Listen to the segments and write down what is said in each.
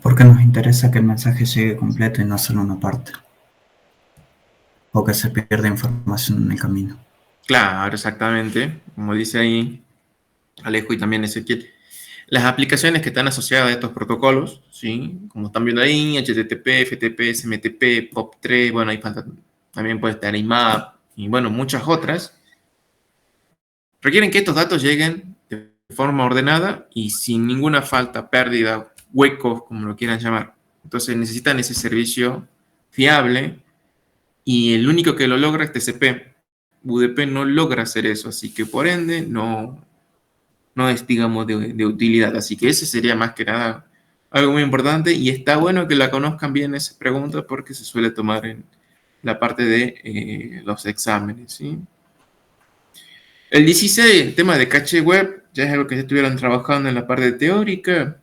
Porque nos interesa que el mensaje llegue completo y no solo una parte, o que se pierda información en el camino. Claro, exactamente. Como dice ahí Alejo y también Ezequiel. Las aplicaciones que están asociadas a estos protocolos, ¿sí? Como están viendo ahí, HTTP, FTP, SMTP, POP3, bueno, ahí falta, también puede estar IMAP y bueno, muchas otras, requieren que estos datos lleguen de forma ordenada y sin ninguna falta, pérdida, huecos, como lo quieran llamar. Entonces necesitan ese servicio fiable y el único que lo logra es TCP. UDP no logra hacer eso, así que por ende no es, digamos, de utilidad. Así que ese sería más que nada algo muy importante y está bueno que la conozcan bien esa pregunta porque se suele tomar en la parte de los exámenes, ¿sí? El 16, el tema de caché web, ya es algo que ya estuvieron trabajando en la parte teórica.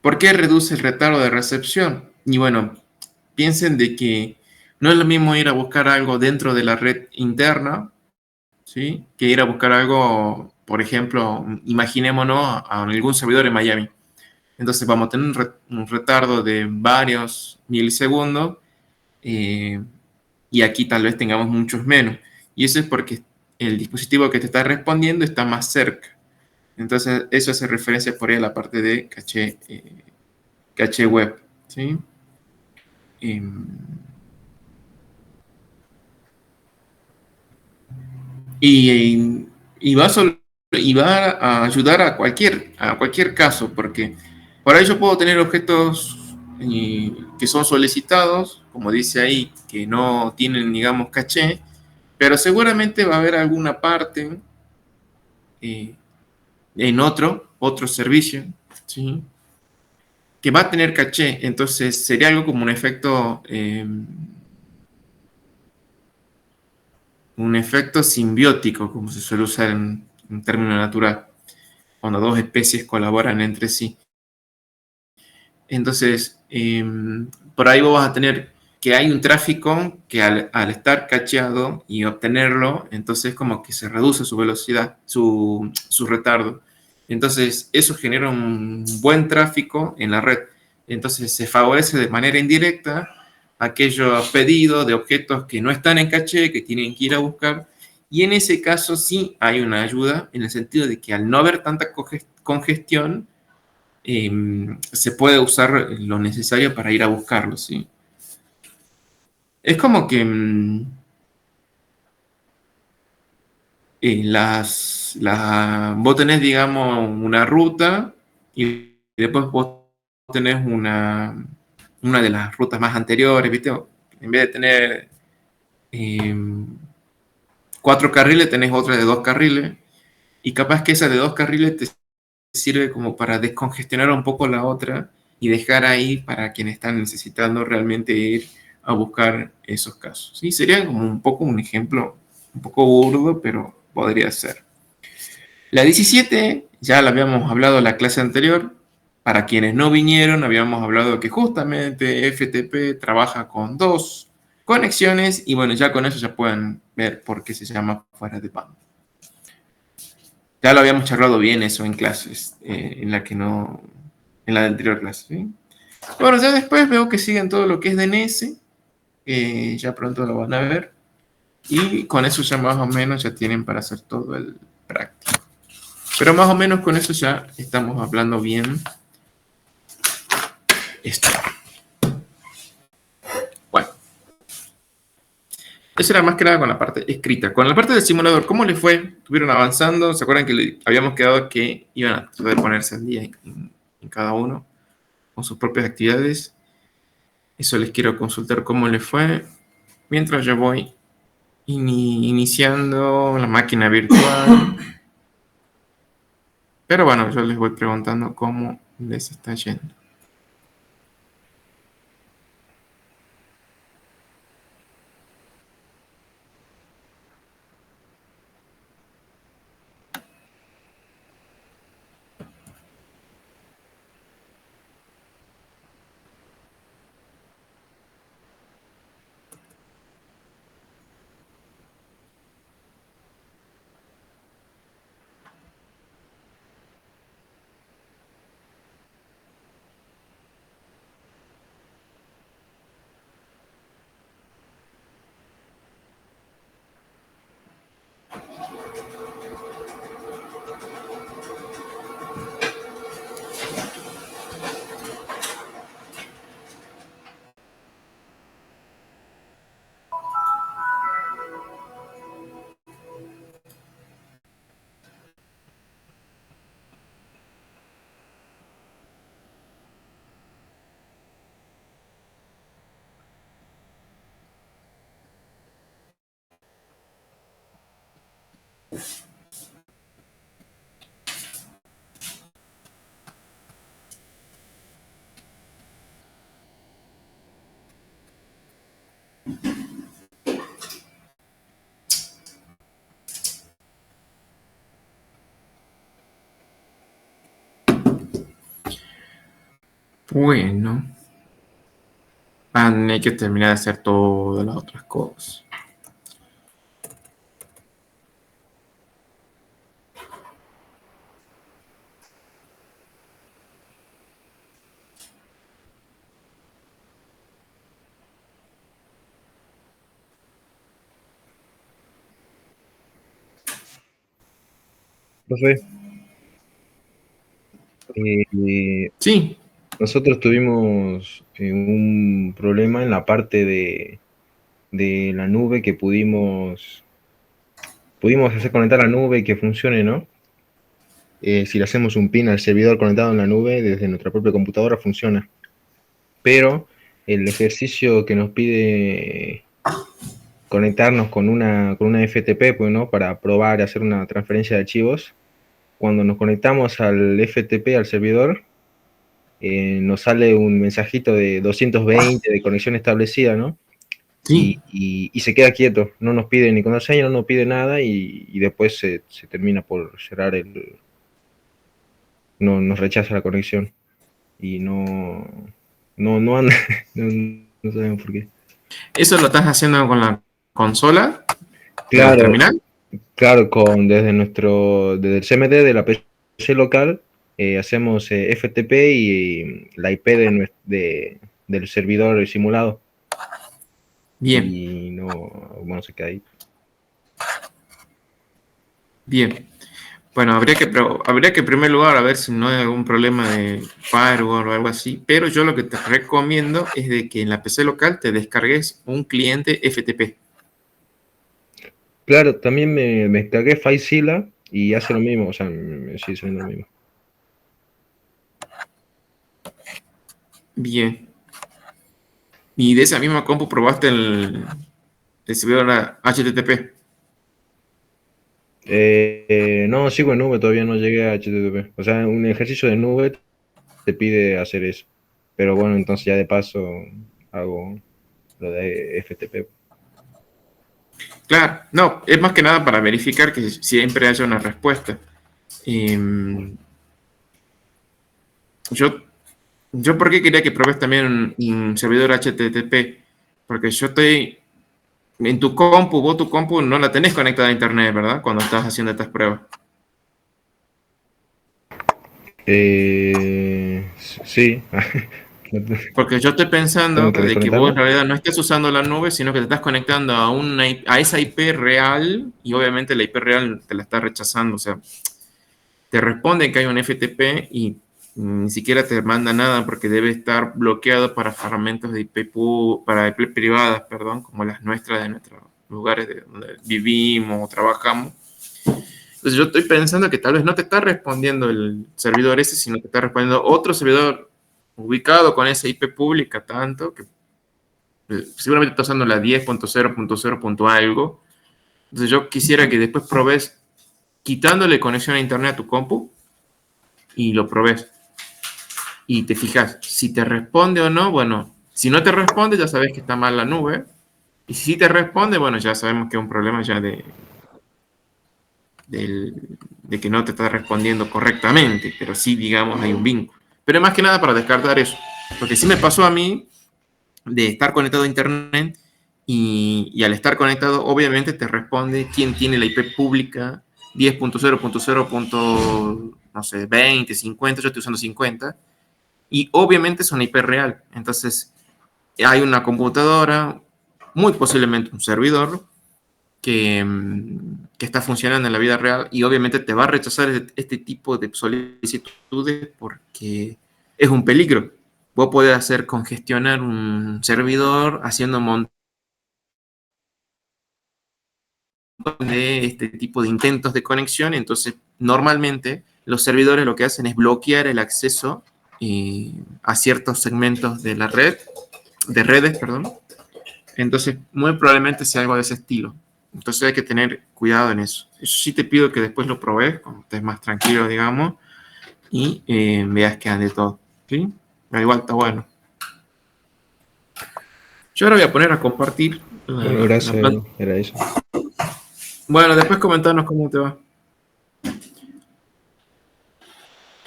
¿Por qué reduce el retardo de recepción? Y bueno, piensen de que no es lo mismo ir a buscar algo dentro de la red interna, ¿sí? Que ir a buscar algo, por ejemplo, imaginémonos a algún servidor en Miami. Entonces vamos a tener un retardo de varios milisegundos y aquí tal vez tengamos muchos menos. Y eso es porque el dispositivo que te está respondiendo está más cerca. Entonces eso hace referencia por ahí a la parte de caché web, ¿sí? Y, y va a y va a ayudar a cualquier caso, porque para ello puedo tener objetos que son solicitados, como dice ahí, que no tienen, digamos, caché, pero seguramente va a haber alguna parte eh, en otro servicio, ¿sí? Que va a tener caché, entonces sería algo como un efecto simbiótico, como se suele usar en término natural, cuando dos especies colaboran entre sí. Entonces, por ahí vos vas a tener que hay un tráfico que al estar cacheado y obtenerlo, entonces como que se reduce su velocidad, su retardo. Entonces, eso genera un buen tráfico en la red. Entonces, se favorece de manera indirecta aquellos pedidos de objetos que no están en caché, que tienen que ir a buscar. Y en ese caso sí hay una ayuda, en el sentido de que al no haber tanta congestión, se puede usar lo necesario para ir a buscarlo, ¿sí? Es como que vos tenés, digamos, una ruta y después vos tenés una de las rutas más anteriores, ¿viste? En vez de tener eh, 4 carriles, tenés otra de 2 carriles y capaz que esa de 2 carriles te sirve como para descongestionar un poco la otra y dejar ahí para quienes están necesitando realmente ir a buscar esos casos. ¿Sí? Sería como un poco un ejemplo, un poco burdo, pero podría ser. La 17 ya la habíamos hablado en la clase anterior. Para quienes no vinieron, habíamos hablado que justamente FTP trabaja con dos conexiones y bueno, ya con eso ya pueden ver por qué se llama fuera de banda. Ya lo habíamos charlado bien eso en clases, en la que no, en la anterior clase, ¿sí? Bueno, ya después veo que siguen todo lo que es DNS, ya pronto lo van a ver, y con eso ya más o menos ya tienen para hacer todo el práctico. Pero más o menos con eso ya estamos hablando bien esto. Bueno, eso era más que nada con la parte escrita. Con la parte del simulador, ¿cómo les fue? ¿Estuvieron avanzando? ¿Se acuerdan que habíamos quedado que iban a poder ponerse al día en cada uno con sus propias actividades? Eso les quiero consultar cómo les fue mientras yo voy iniciando la máquina virtual. Pero bueno, yo les voy preguntando cómo les está yendo. Bueno, hay que terminar de hacer todas las otras cosas. Profe, eh, Sí, nosotros tuvimos un problema en la parte de la nube que pudimos hacer conectar la nube y que funcione, ¿no? Si le hacemos un pin al servidor conectado en la nube desde nuestra propia computadora, funciona. Pero el ejercicio que nos pide conectarnos con una FTP, pues, ¿no? Para probar y hacer una transferencia de archivos, cuando nos conectamos al FTP, al servidor, nos sale un mensajito de 220 de conexión establecida, ¿no? sí. Y se queda quieto, no nos pide ni contraseña, no nos pide nada y después se termina por cerrar no, nos rechaza la conexión y no anda, no sabemos por qué. ¿Eso lo estás haciendo con la consola de la Claro, terminal? claro, desde el CMD de la PC local hacemos FTP y la IP del servidor simulado Bien, y no, bueno, se queda ahí. bien. Bueno, habría que en primer lugar a ver si no hay algún problema de firewall o algo así, pero yo lo que te recomiendo es de que en la PC local te descargues un cliente FTP. Claro, también me descargué FileZilla y hace lo mismo, o sea, me sigue saliendo lo mismo. Bien. Y de esa misma compu probaste el servidor HTTP. No, sigo en nube, todavía no llegué a HTTP. O sea, un ejercicio de nube te pide hacer eso. Pero bueno, entonces ya de paso hago lo de FTP. Claro, no, es más que nada para verificar que siempre haya una respuesta. Yo, yo, ¿por qué quería que pruebes también un servidor HTTP? Porque yo estoy en tu compu, vos tu compu no la tenés conectada a internet, ¿verdad? Cuando estás haciendo estas pruebas. Sí. Porque yo estoy ¿Tengo pensando que de que vos en desconectarme? realidad no estés usando la nube, sino que te estás conectando a esa IP real y obviamente la IP real te la está rechazando. O sea, te responde que hay un FTP y ni siquiera te manda nada porque debe estar bloqueado para fragmentos de para IP privadas, perdón, como las nuestras de nuestros lugares donde vivimos o trabajamos. Entonces yo estoy pensando que tal vez no te está respondiendo el servidor ese, sino que te está respondiendo otro servidor ubicado con esa IP pública tanto que seguramente está usando la 10.0.0. Algo. Entonces yo quisiera que después probes quitándole conexión a internet a tu compu y lo probes. Y te fijas si te responde o no. Bueno, si no te responde ya sabes que está mal la nube. Y si te responde, bueno, ya sabemos que es un problema ya de que no te está respondiendo correctamente, pero sí, digamos, hay un vínculo. Pero más que nada para descartar eso, porque sí me pasó a mí de estar conectado a internet y al estar conectado, obviamente te responde quién tiene la IP pública 10.0.0. No sé, 20, 50, yo estoy usando 50, y obviamente es una IP real. Entonces, hay una computadora, muy posiblemente un servidor, que está funcionando en la vida real y obviamente te va a rechazar este tipo de solicitudes porque es un peligro. Vos podés hacer congestionar un servidor haciendo un montón de este tipo de intentos de conexión. Entonces, normalmente los servidores lo que hacen es bloquear el acceso a ciertos segmentos de la red, de redes, perdón. Entonces, muy probablemente sea algo de ese estilo. Entonces hay que tener cuidado en eso. Eso sí te pido que después lo probes, cuando estés más tranquilo, digamos, y veas que ande todo. ¿Sí? Pero igual está bueno. Yo ahora voy a poner a compartir Bueno, la gracias, planta. era eso. Bueno, después comentarnos cómo te va.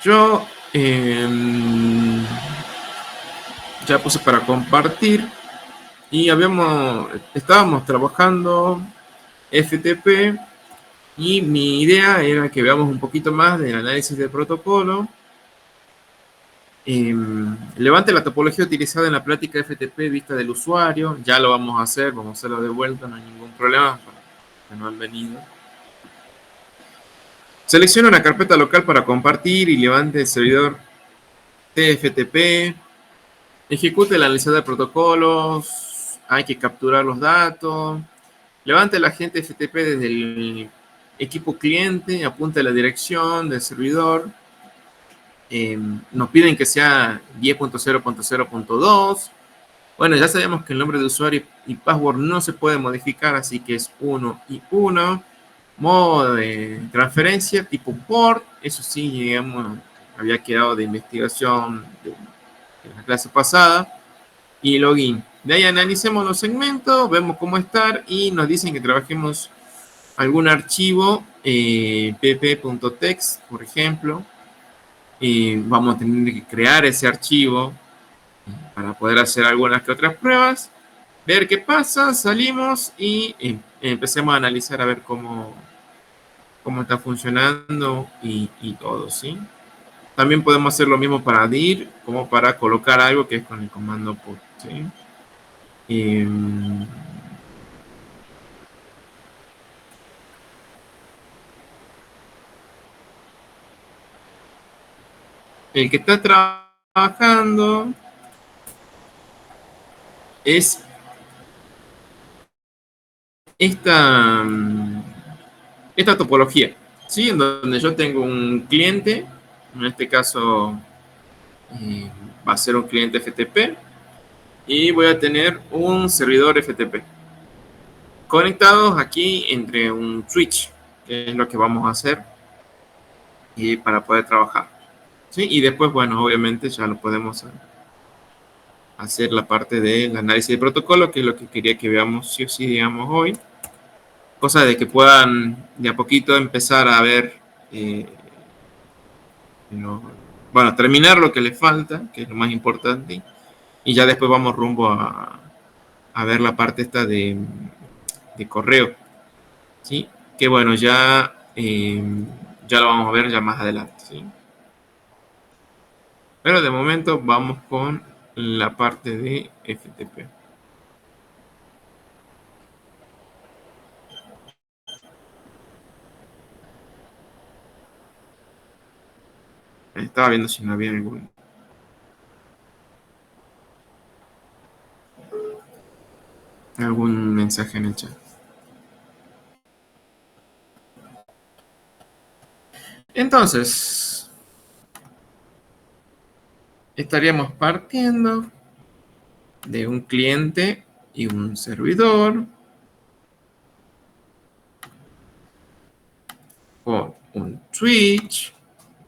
Yo ya puse para compartir y estábamos trabajando FTP y mi idea era que veamos un poquito más del análisis del protocolo. Levante la topología utilizada en la plática FTP vista del usuario. Ya lo vamos a hacerlo de vuelta, no hay ningún problema, que no han venido. Selecciona una carpeta local para compartir y levante el servidor TFTP. Ejecute el analizador de protocolos. Hay que capturar los datos. Levante el agente FTP desde el equipo cliente. Apunte la dirección del servidor. Nos piden que sea 10.0.0.2. Bueno, ya sabemos que el nombre de usuario y password no se puede modificar, así que es 1 y 1. Modo de transferencia tipo port, eso sí, digamos, había quedado de investigación de la clase pasada. Y login. De ahí analicemos los segmentos, vemos cómo estar y nos dicen que trabajemos algún archivo pp.text, por ejemplo. Y vamos a tener que crear ese archivo para poder hacer algunas que otras pruebas, ver qué pasa, salimos y empecemos a analizar a ver cómo está funcionando y todo, ¿sí? También podemos hacer lo mismo para dir, como para colocar algo que es con el comando put, ¿sí? El que está trabajando es esta topología, ¿sí? En donde yo tengo un cliente, en este caso va a ser un cliente FTP, y voy a tener un servidor FTP conectados aquí entre un switch, que es lo que vamos a hacer para poder trabajar, ¿sí? Y después, bueno, obviamente ya lo podemos hacer la parte del análisis de protocolo, que es lo que quería que veamos sí o sí, digamos, hoy. Cosa de que puedan de a poquito empezar a ver, bueno, terminar lo que les falta, que es lo más importante, y ya después vamos rumbo a ver la parte esta de correo, ¿sí? Que bueno, ya lo vamos a ver ya más adelante, ¿sí? Pero de momento vamos con la parte de FTP. Estaba viendo si no había algún mensaje en el chat. Entonces, estaríamos partiendo de un cliente y un servidor con un switch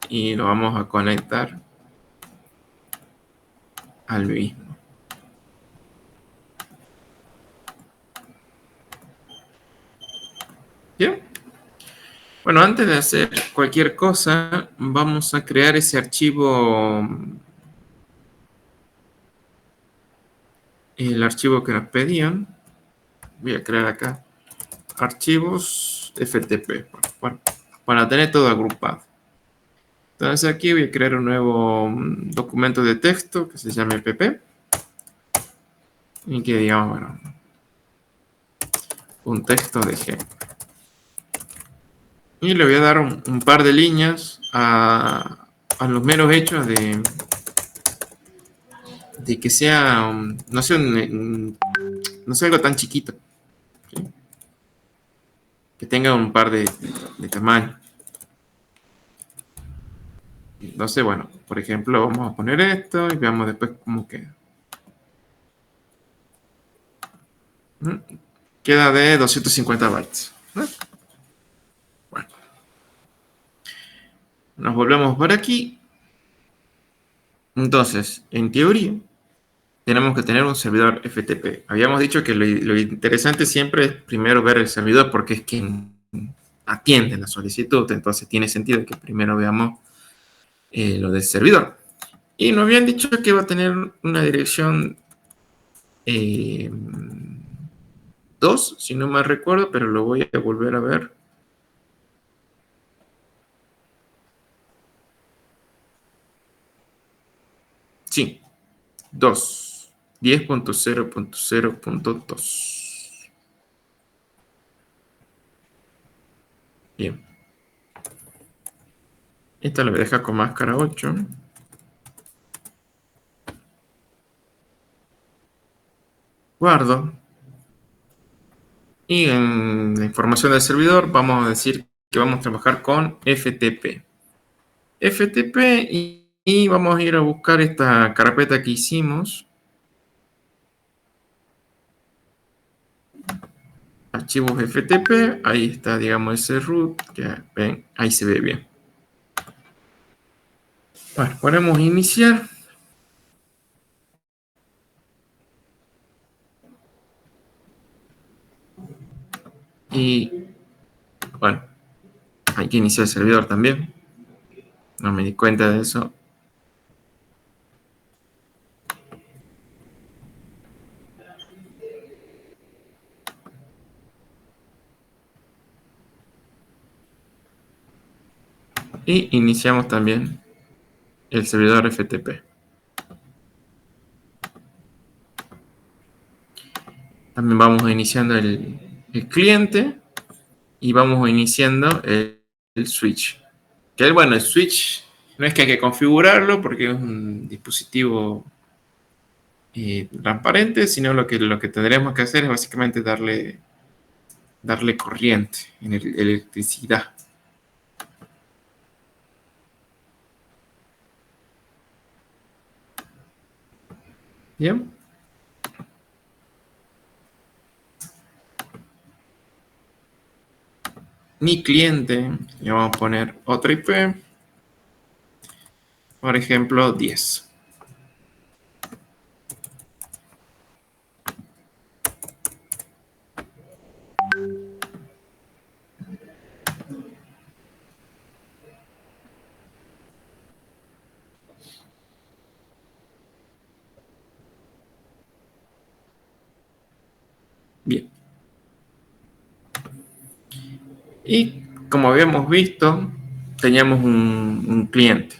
y lo vamos a conectar al mismo. ¿Bien? Bueno, antes de hacer cualquier cosa, vamos a crear ese archivo, el archivo que nos pedían. Voy a crear acá archivos FTP para tener todo agrupado. Entonces aquí voy a crear un nuevo documento de texto que se llame pp y que digamos, bueno, un texto de ejemplo. Y le voy a dar un par de líneas a los meros hechos de que sea, no sé, no sea algo tan chiquito, ¿sí? Que tenga un par de tamaño. Entonces, bueno, por ejemplo, vamos a poner esto y veamos después cómo queda. queda de 250 bytes. Bueno, nos volvemos por aquí. Entonces, en teoría, tenemos que tener un servidor FTP. Habíamos dicho que lo interesante siempre es primero ver el servidor porque es quien atiende la solicitud. Entonces, tiene sentido que primero veamos lo del servidor. Y nos habían dicho que va a tener una dirección 2, si no me recuerdo, pero lo voy a volver a ver. Sí, 2, 10.0.0.2. Bien. Esta lo voy a dejar con máscara 8. Guardo. Y en la información del servidor vamos a decir que vamos a trabajar con FTP. FTP y vamos a ir a buscar esta carpeta que hicimos. Archivos FTP, ahí está, digamos, ese root. Ya ven, ahí se ve bien. Bueno, ponemos iniciar. Y bueno, hay que iniciar el servidor también. No me di cuenta de eso. Y iniciamos también el servidor FTP. También vamos iniciando el cliente y vamos iniciando el switch. Que bueno, el switch no es que hay que configurarlo porque es un dispositivo transparente, sino lo que tendremos que hacer es básicamente darle corriente, electricidad. Bien. Mi cliente, le vamos a poner otra IP, por ejemplo, 10. Bien. Y como habíamos visto, teníamos un cliente.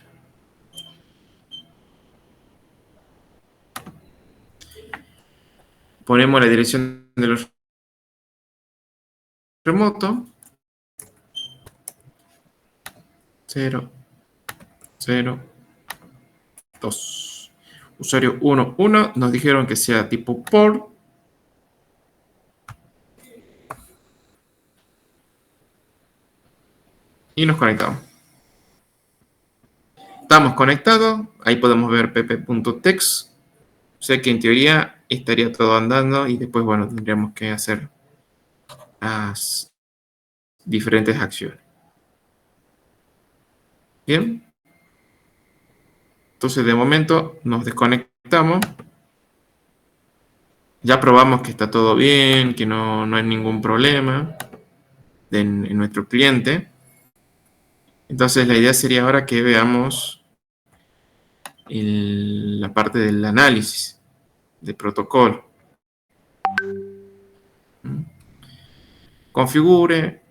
Ponemos la dirección de los remotos. 0, 0, 2. Usuario 1, 1. Nos dijeron que sea tipo port. Y nos conectamos. Estamos conectados. Ahí podemos ver pp.text. O sea que en teoría estaría todo andando y después, bueno, tendríamos que hacer las diferentes acciones. Bien. Entonces, de momento, nos desconectamos. Ya probamos que está todo bien, que no hay ningún problema en nuestro cliente. Entonces, la idea sería ahora que veamos la parte del análisis de protocolo. Configure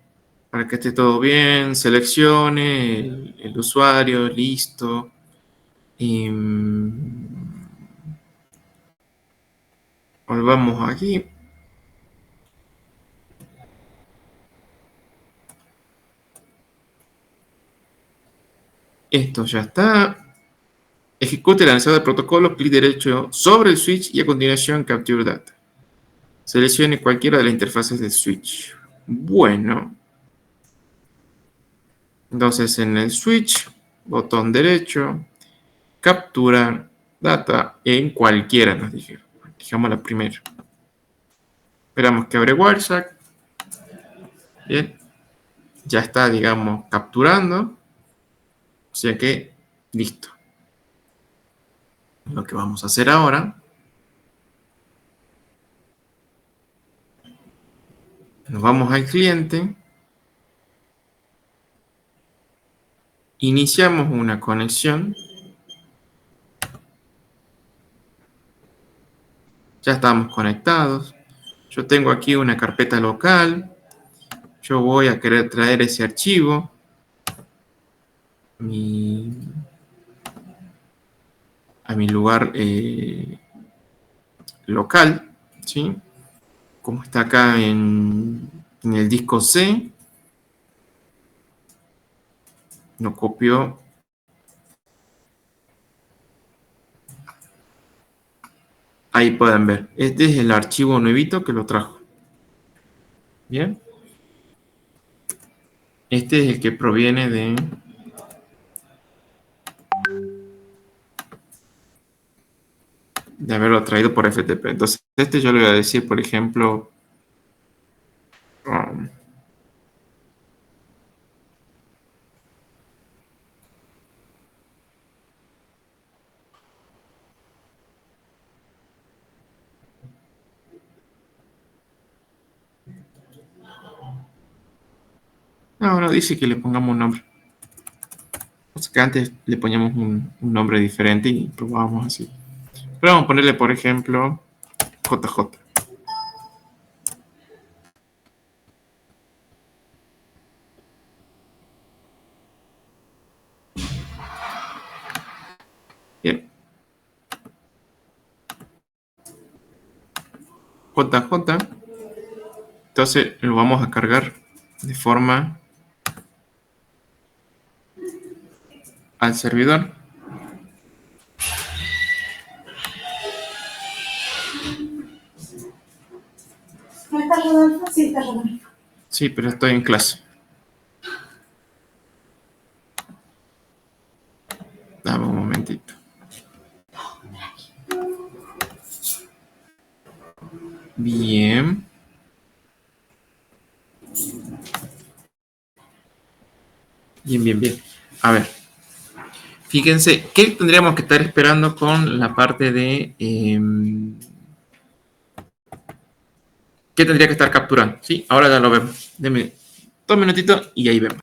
para que esté todo bien, seleccione el usuario, listo. Y volvamos aquí. Esto ya está. Ejecute el lanzador de protocolo, clic derecho sobre el switch y a continuación Capture Data. Seleccione cualquiera de las interfaces del switch. Bueno. Entonces en el switch, botón derecho, capturar data en cualquiera, nos dijeron. Fijamos la primera. Esperamos que abre Wireshark. Bien. Ya está, digamos, capturando. O sea que, listo. Lo que vamos a hacer ahora, nos vamos al cliente, iniciamos una conexión, ya estamos conectados. Yo tengo aquí una carpeta local, yo voy a querer traer ese archivo a mi lugar local, ¿sí? Como está acá en el disco C, lo copio. Ahí pueden ver. Este es el archivo nuevito que lo trajo. Bien. Este es el que proviene de haberlo traído por FTP. Entonces, este yo le voy a decir, por ejemplo, no dice que le pongamos un nombre. O sea, que antes le poníamos un nombre diferente y probábamos así. Pero vamos a ponerle, por ejemplo, JJ. Bien. JJ. Entonces lo vamos a cargar de forma al servidor. ¿No estás Rodolfo? Sí, está Rodolfo. Sí, pero estoy en clase. Dame un momentito. Bien. Bien. A ver. Fíjense, ¿qué tendríamos que estar esperando con la parte de... ¿qué tendría que estar capturando? Sí, ahora ya lo vemos. Deme 2 minutitos y ahí vemos.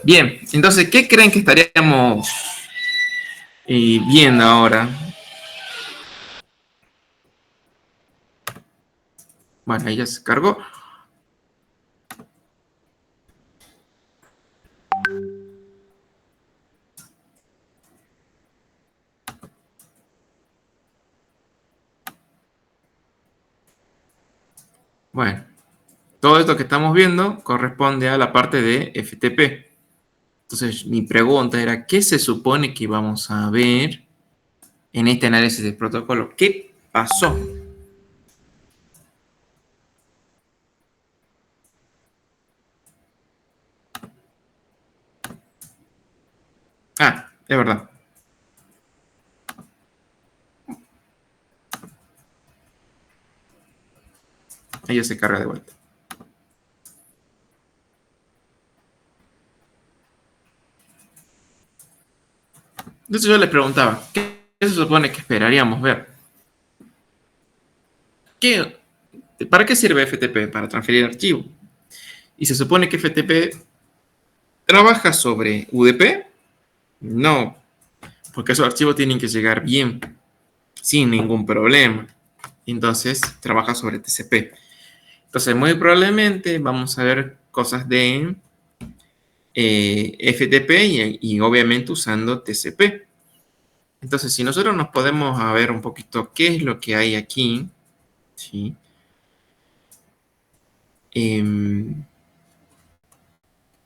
Bien, entonces, ¿qué creen que estaríamos viendo ahora? Bueno, ahí ya se cargó. Bueno, todo esto que estamos viendo corresponde a la parte de FTP. Entonces, mi pregunta era, ¿qué se supone que vamos a ver en este análisis de protocolo? ¿Qué pasó? Ah, es verdad. Ella se carga de vuelta. Entonces yo le preguntaba, ¿qué se supone que esperaríamos ver? ¿Para qué sirve FTP? Para transferir archivo. Y se supone que FTP trabaja sobre UDP. No, porque esos archivos tienen que llegar bien, sin ningún problema. Entonces, trabaja sobre TCP. Entonces, muy probablemente vamos a ver cosas de FTP y obviamente usando TCP. Entonces, si nosotros nos podemos a ver un poquito qué es lo que hay aquí, ¿sí?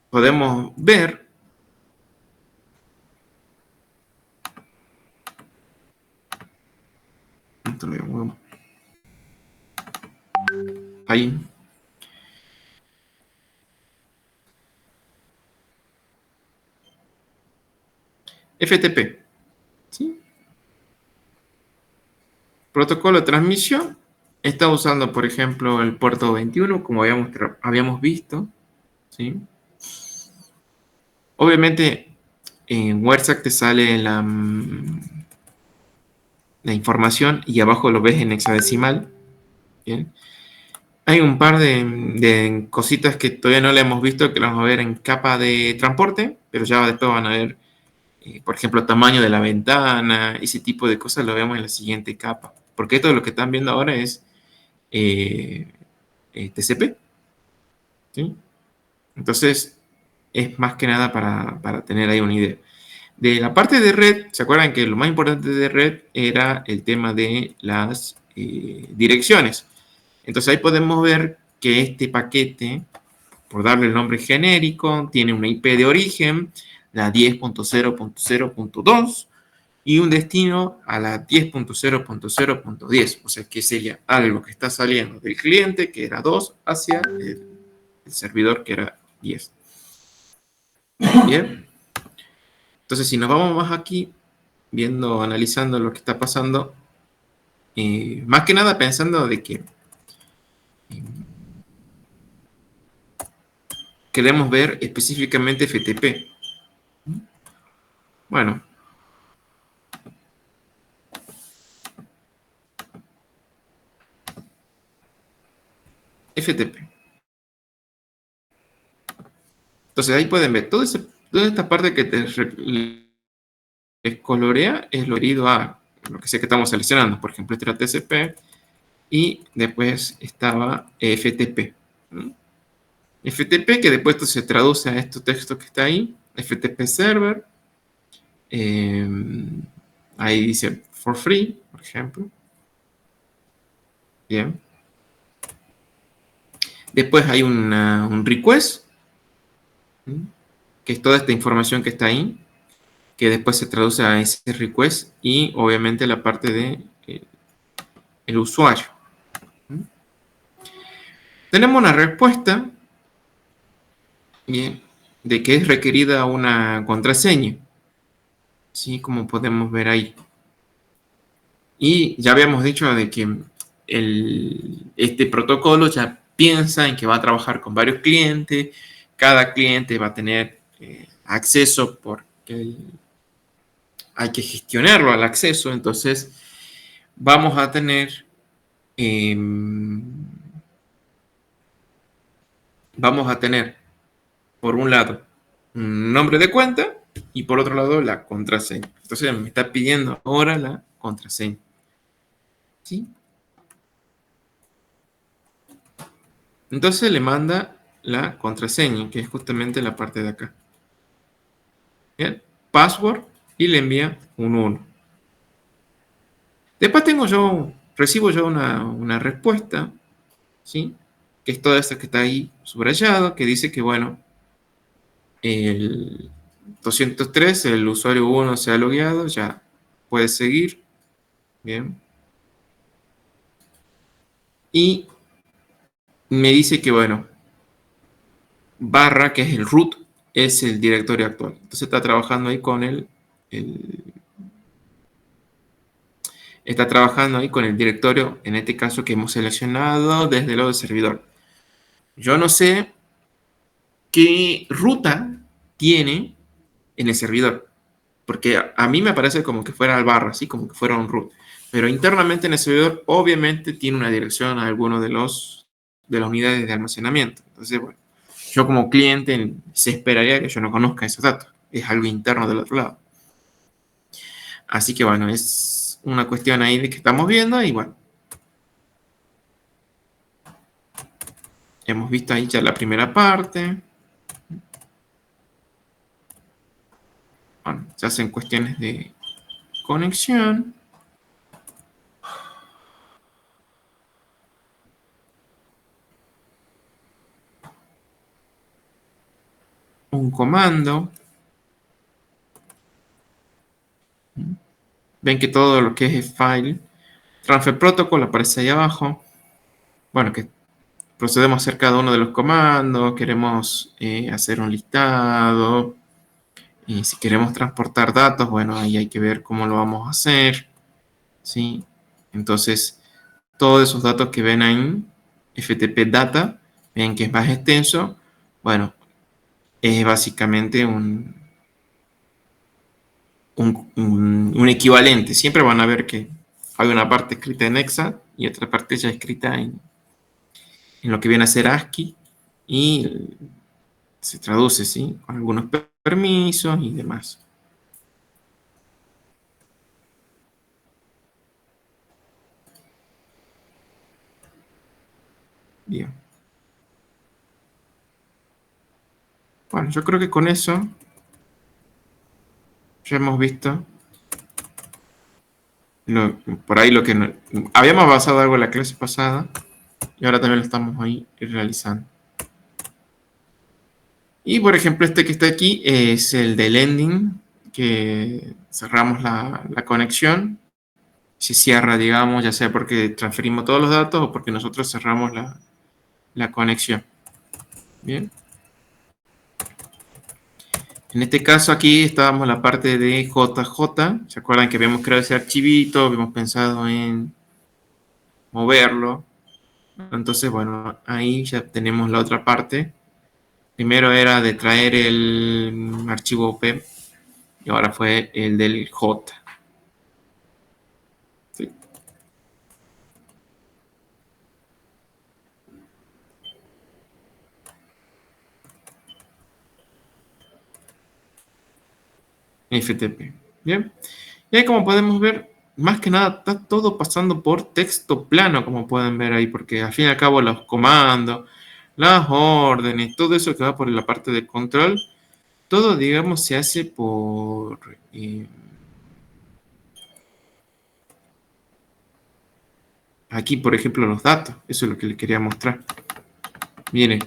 Podemos ver ahí. FTP, ¿sí? Protocolo de transmisión. Está usando, por ejemplo, el puerto 21, como habíamos visto, ¿sí? Obviamente, en WordStack te sale la información y abajo lo ves en hexadecimal. ¿Bien? Hay un par de cositas que todavía no le hemos visto, que las vamos a ver en capa de transporte, pero ya después van a ver, por ejemplo, tamaño de la ventana, ese tipo de cosas lo vemos en la siguiente capa. Porque esto lo que están viendo ahora es TCP, ¿sí? Entonces, es más que nada para tener ahí una idea. De la parte de red, ¿se acuerdan que lo más importante de red era el tema de las direcciones? Entonces ahí podemos ver que este paquete, por darle el nombre genérico, tiene una IP de origen, la 10.0.0.2, y un destino a la 10.0.0.10. O sea que sería algo que está saliendo del cliente, que era 2, hacia el servidor, que era 10. Bien. Entonces, si nos vamos más aquí, viendo, analizando lo que está pasando, más que nada pensando de que queremos ver específicamente FTP. Bueno. FTP. Entonces ahí pueden ver toda esta parte que les colorea es lo herido a lo que sé que estamos seleccionando. Por ejemplo, este era TCP y después estaba FTP. FTP, que después esto se traduce a este texto que está ahí, FTP Server. Ahí dice for free, por ejemplo. Bien. Después hay un request, que es toda esta información que está ahí, que después se traduce a ese request y obviamente la parte de el usuario. Tenemos una respuesta, bien, de que es requerida una contraseña, ¿sí? Como podemos ver ahí. Y ya habíamos dicho de que este protocolo ya piensa en que va a trabajar con varios clientes, cada cliente va a tener acceso porque hay que gestionarlo al acceso, entonces vamos a tener por un lado un nombre de cuenta y por otro lado la contraseña. Entonces me está pidiendo ahora la contraseña. ¿Sí? Entonces le manda la contraseña, que es justamente la parte de acá. Bien, password, y le envía un 1. Después recibo yo una respuesta, ¿sí? Que es toda esta que está ahí subrayado, que dice que, bueno, 203, el usuario 1 se ha logueado, ya puede seguir. Bien. Y me dice que, bueno, barra, que es el root, es el directorio actual. Entonces está trabajando ahí con está trabajando ahí con el directorio, en este caso que hemos seleccionado desde el lado del servidor. Yo no sé qué ruta tiene en el servidor, porque a mí me parece como que fuera el barra, así como que fuera un root. Pero internamente en el servidor, obviamente, tiene una dirección a alguno de las unidades de almacenamiento. Entonces, bueno, yo como cliente se esperaría que yo no conozca esos datos. Es algo interno del otro lado. Así que, bueno, es una cuestión ahí de que estamos viendo y, bueno, hemos visto ahí ya la primera parte. Bueno, se hacen cuestiones de conexión. Un comando. Ven que todo lo que es el file transfer protocol aparece ahí abajo. Bueno, que procedemos a hacer cada uno de los comandos. Queremos hacer un listado. Y si queremos transportar datos, bueno, ahí hay que ver cómo lo vamos a hacer. ¿Sí? Entonces, todos esos datos que ven ahí, FTP data, ven que es más extenso. Bueno, es básicamente un equivalente. Siempre van a ver que hay una parte escrita en Hexa y otra parte ya escrita en lo que viene a ser ASCII y se traduce, ¿sí? Con algunos permisos y demás. Bien. Bueno, yo creo que con eso ya hemos visto por ahí lo que habíamos avanzado algo en la clase pasada y ahora también lo estamos ahí realizando. Y por ejemplo, este que está aquí es el del ending, que cerramos la conexión. Se cierra, digamos, ya sea porque transferimos todos los datos o porque nosotros cerramos la conexión. Bien. En este caso aquí estábamos en la parte de JJ. ¿Se acuerdan que habíamos creado ese archivito? Habíamos pensado en moverlo. Entonces, bueno, ahí ya tenemos la otra parte. Primero era de traer el archivo PEM y ahora fue el del J. ¿Sí? FTP. Bien. Y ahí como podemos ver, más que nada está todo pasando por texto plano, como pueden ver ahí, porque al fin y al cabo los comandos, las órdenes, todo eso que va por la parte de control, todo, digamos, se hace por... aquí, por ejemplo, los datos. Eso es lo que les quería mostrar. Miren,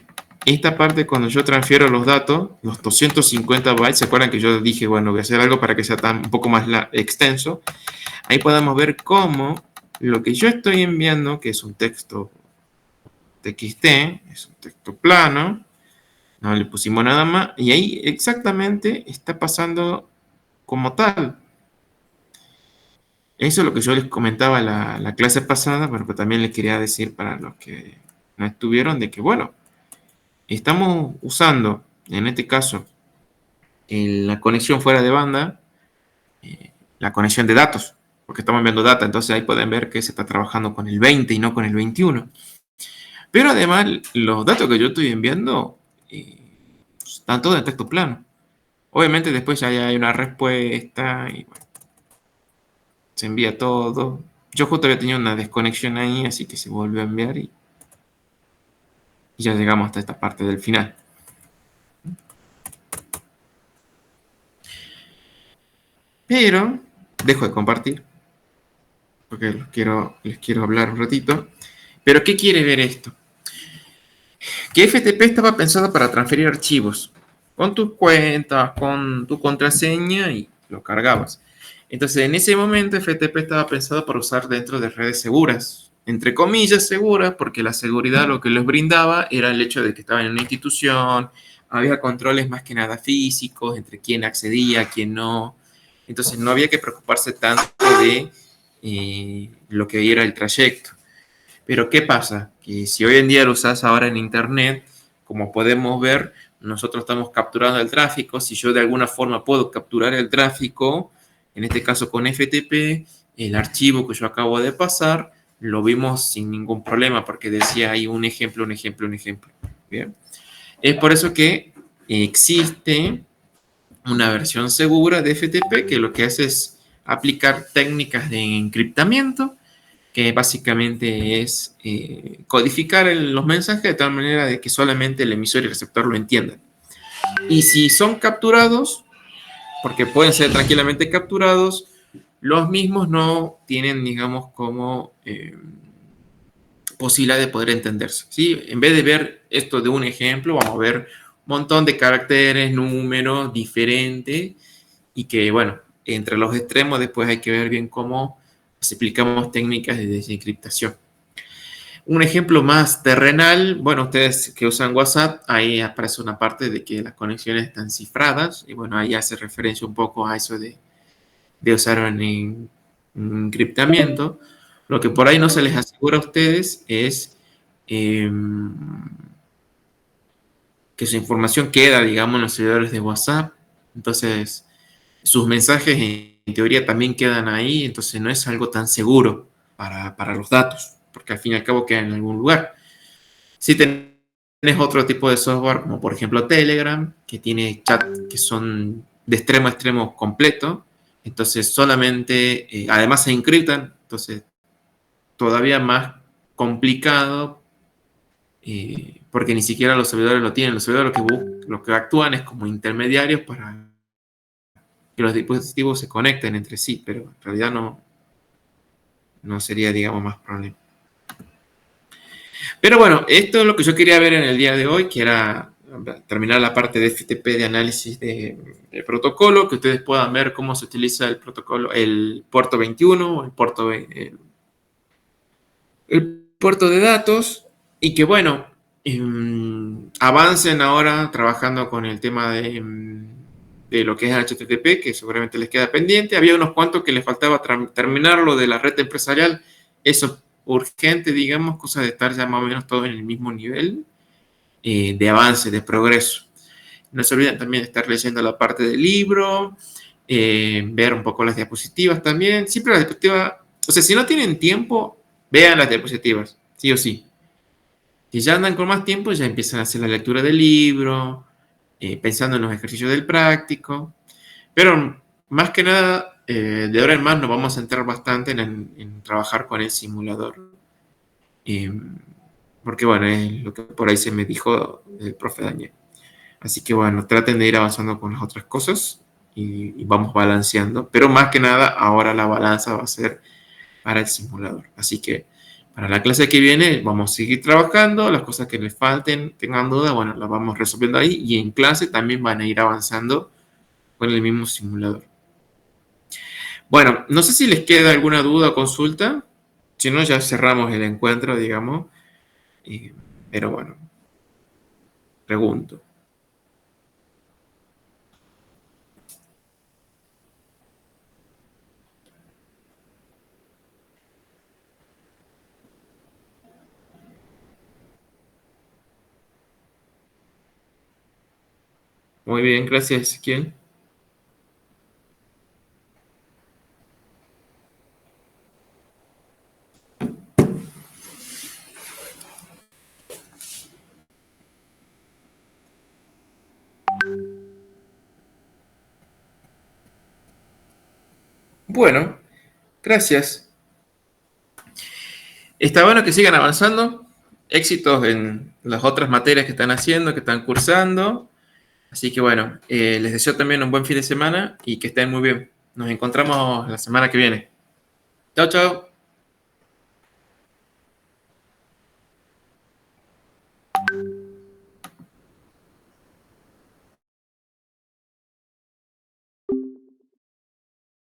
esta parte cuando yo transfiero los datos, los 250 bytes, ¿se acuerdan que yo dije, bueno, voy a hacer algo para que sea un poco más extenso? Ahí podemos ver cómo lo que yo estoy enviando, que es un texto TXT, es un texto plano, no le pusimos nada más, y ahí exactamente está pasando como tal. Eso es lo que yo les comentaba la clase pasada, pero que también les quería decir para los que no estuvieron, de que, bueno, estamos usando, en este caso, la conexión fuera de banda, la conexión de datos, porque estamos enviando data, entonces ahí pueden ver que se está trabajando con el 20 y no con el 21. Pero además, los datos que yo estoy enviando están todos en texto plano. Obviamente después ya hay una respuesta y bueno, se envía todo. Yo justo había tenido una desconexión ahí, así que se volvió a enviar y ya llegamos hasta esta parte del final. Pero dejo de compartir porque les quiero hablar un ratito. Pero ¿qué quiere ver esto? Que FTP estaba pensado para transferir archivos. con tus cuentas, con tu contraseña y lo cargabas. Entonces, en ese momento, FTP estaba pensado para usar dentro de redes seguras, entre comillas seguras, porque la seguridad lo que les brindaba era el hecho de que estaban en una institución, había controles más que nada físicos, entre quién accedía, quién no. Entonces, no había que preocuparse tanto de lo que era el trayecto. Pero, ¿qué pasa? Que si hoy en día lo usas ahora en Internet, como podemos ver, nosotros estamos capturando el tráfico. Si yo de alguna forma puedo capturar el tráfico, en este caso con FTP, el archivo que yo acabo de pasar, lo vimos sin ningún problema, porque decía ahí un ejemplo. ¿Bien? Es por eso que existe una versión segura de FTP que lo que hace es aplicar técnicas de encriptamiento, que básicamente es codificar los mensajes de tal manera de que solamente el emisor y el receptor lo entiendan. Y si son capturados, porque pueden ser tranquilamente capturados, los mismos no tienen, digamos, como posibilidad de poder entenderse, ¿sí? En vez de ver esto de un ejemplo, vamos a ver un montón de caracteres, números diferentes, y que, bueno, entre los extremos después hay que ver bien cómo aplicamos técnicas de desencriptación. Un ejemplo más terrenal, bueno, ustedes que usan WhatsApp, ahí aparece una parte de que las conexiones están cifradas, y bueno, ahí hace referencia un poco a eso de usar un encriptamiento. Lo que por ahí no se les asegura a ustedes es que su información queda, digamos, en los servidores de WhatsApp. Entonces, sus mensajes en teoría también quedan ahí, entonces no es algo tan seguro para los datos, porque al fin y al cabo quedan en algún lugar. Si tenés otro tipo de software, como por ejemplo Telegram, que tiene chat que son de extremo a extremo completo, entonces solamente, además se encriptan, entonces todavía más complicado, porque ni siquiera los servidores lo tienen. Los servidores lo que actúan es como intermediarios para que los dispositivos se conecten entre sí, pero en realidad no sería, digamos, más problema. Pero bueno, esto es lo que yo quería ver en el día de hoy, que era terminar la parte de FTP de análisis de protocolo, que ustedes puedan ver cómo se utiliza el protocolo, el puerto 21, el puerto de datos, y que bueno, avancen ahora trabajando con el tema de lo que es HTTP, que seguramente les queda pendiente. Había unos cuantos que les faltaba terminar lo de la red empresarial, eso urgente, digamos, cosa de estar ya más o menos todos en el mismo nivel de avance, de progreso. No se olviden también de estar leyendo la parte del libro, ver un poco las diapositivas también. Siempre las diapositivas, o sea, si no tienen tiempo, vean las diapositivas, sí o sí. Si ya andan con más tiempo, ya empiezan a hacer la lectura del libro, pensando en los ejercicios del práctico. Pero más que nada, de ahora en más nos vamos a centrar bastante en trabajar con el simulador. Porque bueno, es lo que por ahí se me dijo el profe Daniel. Así que bueno, traten de ir avanzando con las otras cosas y vamos balanceando. Pero más que nada, ahora la balanza va a ser para el simulador. Así que para la clase que viene vamos a seguir trabajando. Las cosas que les falten, tengan dudas, bueno, las vamos resolviendo ahí. Y en clase también van a ir avanzando con el mismo simulador. Bueno, no sé si les queda alguna duda o consulta. Si no, ya cerramos el encuentro, digamos. Pero bueno, pregunto. Muy bien, gracias, Ezequiel. Bueno, gracias. Está bueno que sigan avanzando. Éxitos en las otras materias que están haciendo, que están cursando. Así que bueno, les deseo también un buen fin de semana y que estén muy bien. Nos encontramos la semana que viene. Chao, chao.